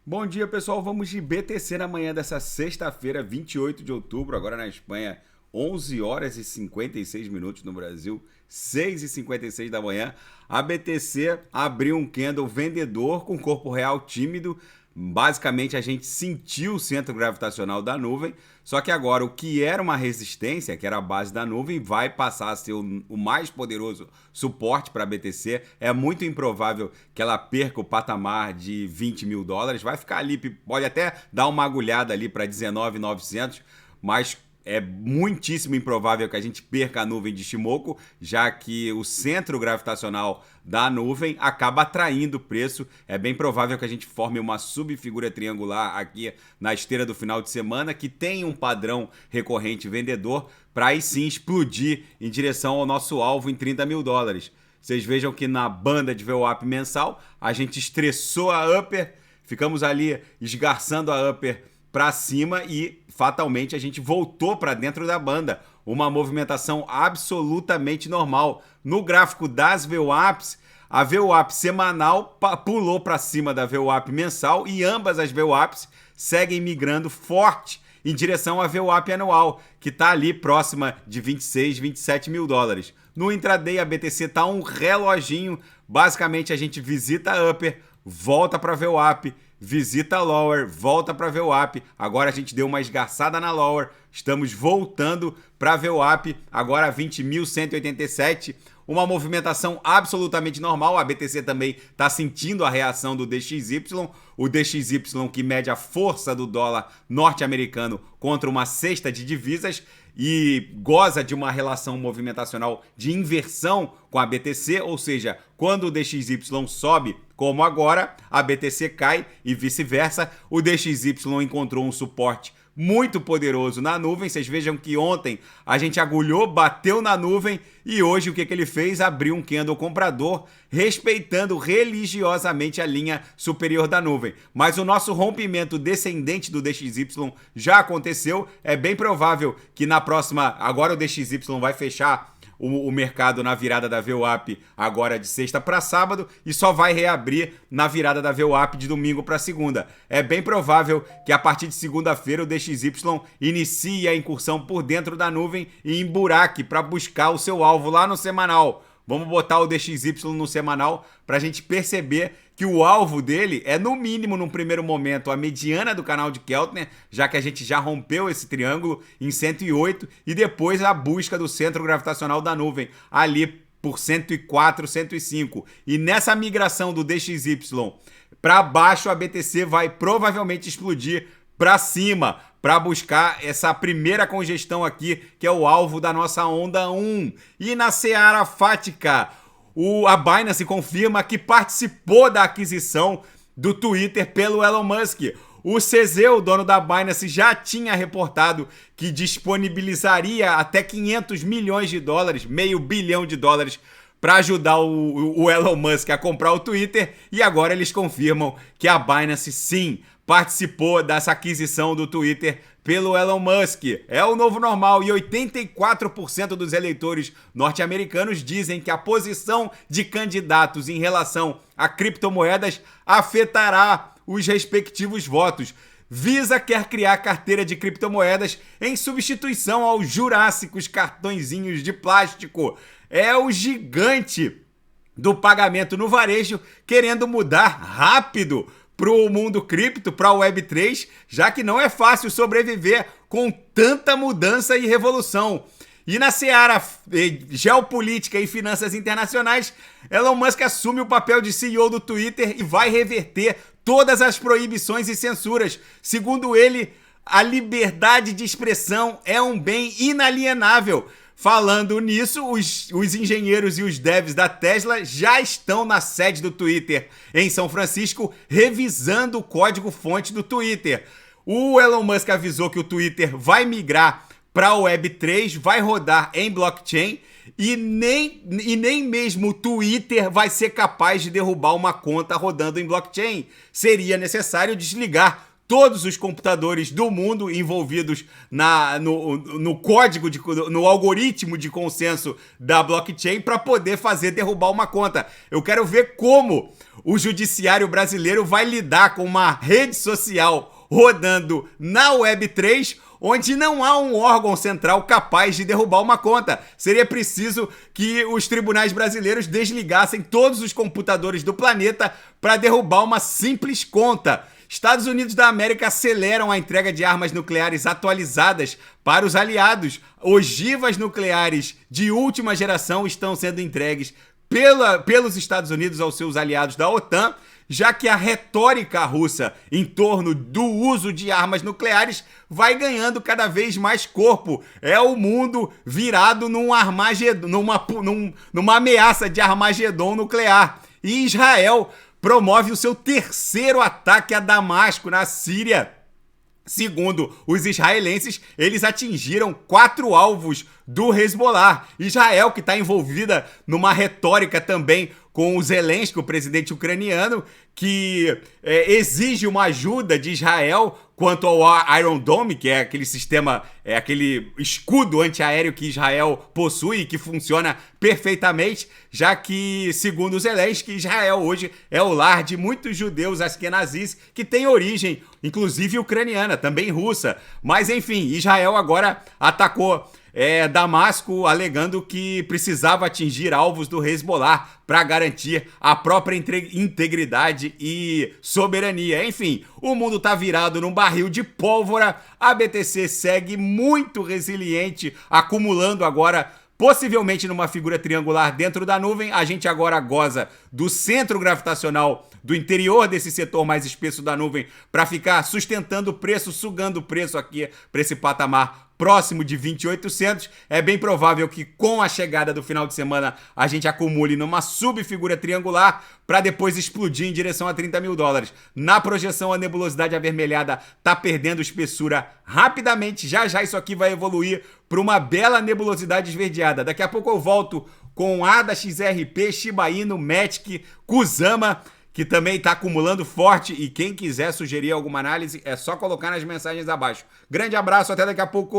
Bom dia, pessoal. Vamos de BTC na manhã dessa sexta-feira, 28 de outubro, agora na Espanha, 11 horas e 56 minutos no Brasil, 6h56 da manhã. A BTC abriu um candle vendedor com corpo real tímido. Basicamente, a gente sentiu o centro gravitacional da nuvem, só que agora o que era uma resistência, que era a base da nuvem, vai passar a ser o mais poderoso suporte para a BTC. É muito improvável que ela perca o patamar de 20 mil dólares, vai ficar ali, pode até dar uma agulhada ali para 19.900, mas é muitíssimo improvável que a gente perca a nuvem de Shimoku, já que o centro gravitacional da nuvem acaba atraindo o preço. É bem provável que a gente forme uma subfigura triangular aqui na esteira do final de semana, que tem um padrão recorrente vendedor, para aí sim explodir em direção ao nosso alvo em 30 mil dólares. Vocês vejam que na banda de VWAP mensal, a gente estressou a upper, ficamos ali esgarçando a upper para cima e fatalmente a gente voltou para dentro da banda. Uma movimentação absolutamente normal. No gráfico das VWAPs, a VWAP semanal pulou para cima da VWAP mensal e ambas as VWAPs seguem migrando forte em direção à VWAP anual, que está ali próxima de 26, 27 mil dólares. No intraday, a BTC está um reloginho. Basicamente, a gente visita a upper, volta para a VWAP, visita a lower, volta para a VWAP. Agora a gente deu uma esgarçada na lower, estamos voltando para a VWAP, agora 20.187. Uma movimentação absolutamente normal. A BTC também está sentindo a reação do DXY. O DXY que mede a força do dólar norte-americano contra uma cesta de divisas e goza de uma relação movimentacional de inversão com a BTC, ou seja, quando o DXY sobe, como agora, a BTC cai e vice-versa. O DXY encontrou um suporte muito poderoso na nuvem. Vocês vejam que ontem a gente agulhou, bateu na nuvem e hoje o que ele fez? Abriu um candle comprador, respeitando religiosamente a linha superior da nuvem. Mas o nosso rompimento descendente do DXY já aconteceu. É bem provável que na próxima, agora o DXY vai fechar o mercado na virada da VWAP agora de sexta para sábado e só vai reabrir na virada da VWAP de domingo para segunda. É bem provável que a partir de segunda-feira o DXY inicie a incursão por dentro da nuvem e emburaque para buscar o seu alvo lá no semanal. Vamos botar o DXY no semanal para a gente perceber que o alvo dele é, no mínimo, num primeiro momento, a mediana do canal de Keltner, já que a gente já rompeu esse triângulo em 108, e depois a busca do centro gravitacional da nuvem, ali por 104, 105. E nessa migração do DXY para baixo, a BTC vai provavelmente explodir para cima, para buscar essa primeira congestão aqui, que é o alvo da nossa onda 1. E na seara fática, a Binance confirma que participou da aquisição do Twitter pelo Elon Musk. O CZ, o dono da Binance, já tinha reportado que disponibilizaria até 500 milhões de dólares, meio bilhão de dólares, para ajudar o Elon Musk a comprar o Twitter. E agora eles confirmam que a Binance, sim, participou dessa aquisição do Twitter pelo Elon Musk. É o novo normal e 84% dos eleitores norte-americanos dizem que a posição de candidatos em relação a criptomoedas afetará os respectivos votos. Visa quer criar carteira de criptomoedas em substituição aos jurássicos cartõezinhos de plástico. É o gigante do pagamento no varejo querendo mudar rápido para o mundo cripto, para o Web3, já que não é fácil sobreviver com tanta mudança e revolução. E na seara geopolítica e finanças internacionais, Elon Musk assume o papel de CEO do Twitter e vai reverter todas as proibições e censuras. Segundo ele, a liberdade de expressão é um bem inalienável. Falando nisso, os engenheiros e os devs da Tesla já estão na sede do Twitter em São Francisco, revisando o código-fonte do Twitter. O Elon Musk avisou que o Twitter vai migrar para o Web3, vai rodar em blockchain e nem mesmo o Twitter vai ser capaz de derrubar uma conta rodando em blockchain. Seria necessário desligar todos os computadores do mundo envolvidos no código, no algoritmo de consenso da blockchain para poder fazer derrubar uma conta. Eu quero ver como o judiciário brasileiro vai lidar com uma rede social rodando na Web3, onde não há um órgão central capaz de derrubar uma conta. Seria preciso que os tribunais brasileiros desligassem todos os computadores do planeta para derrubar uma simples conta. Estados Unidos da América aceleram a entrega de armas nucleares atualizadas para os aliados. Ogivas nucleares de última geração estão sendo entregues pelos Estados Unidos aos seus aliados da OTAN, já que a retórica russa em torno do uso de armas nucleares vai ganhando cada vez mais corpo. É o mundo virado numa ameaça de Armagedon nuclear. E Israel promove o seu terceiro ataque a Damasco, na Síria. Segundo os israelenses, eles atingiram 4 alvos do Hezbollah. Israel, que está envolvida numa retórica também com o Zelensky, o presidente ucraniano, que exige uma ajuda de Israel quanto ao Iron Dome, que é aquele sistema, aquele escudo antiaéreo que Israel possui e que funciona perfeitamente, já que, segundo o Zelensky, Israel hoje é o lar de muitos judeus askenazis que têm origem, inclusive ucraniana, também russa. Mas, enfim, Israel agora atacou Damasco, alegando que precisava atingir alvos do Hezbollah para garantir a própria integridade e soberania. Enfim, o mundo está virado num barril de pólvora. A BTC segue muito resiliente, acumulando agora possivelmente numa figura triangular dentro da nuvem. A gente agora goza do centro gravitacional do interior desse setor mais espesso da nuvem para ficar sustentando o preço, sugando o preço aqui para esse patamar próximo de 20.800. É bem provável que com a chegada do final de semana a gente acumule numa subfigura triangular para depois explodir em direção a 30 mil dólares. Na projeção, a nebulosidade avermelhada está perdendo espessura rapidamente. Já já isso aqui vai evoluir para uma bela nebulosidade esverdeada. Daqui a pouco eu volto com ADA, XRP, Shiba Inu, Matic, Kusama, que também está acumulando forte, e quem quiser sugerir alguma análise é só colocar nas mensagens abaixo. Grande abraço, até daqui a pouco.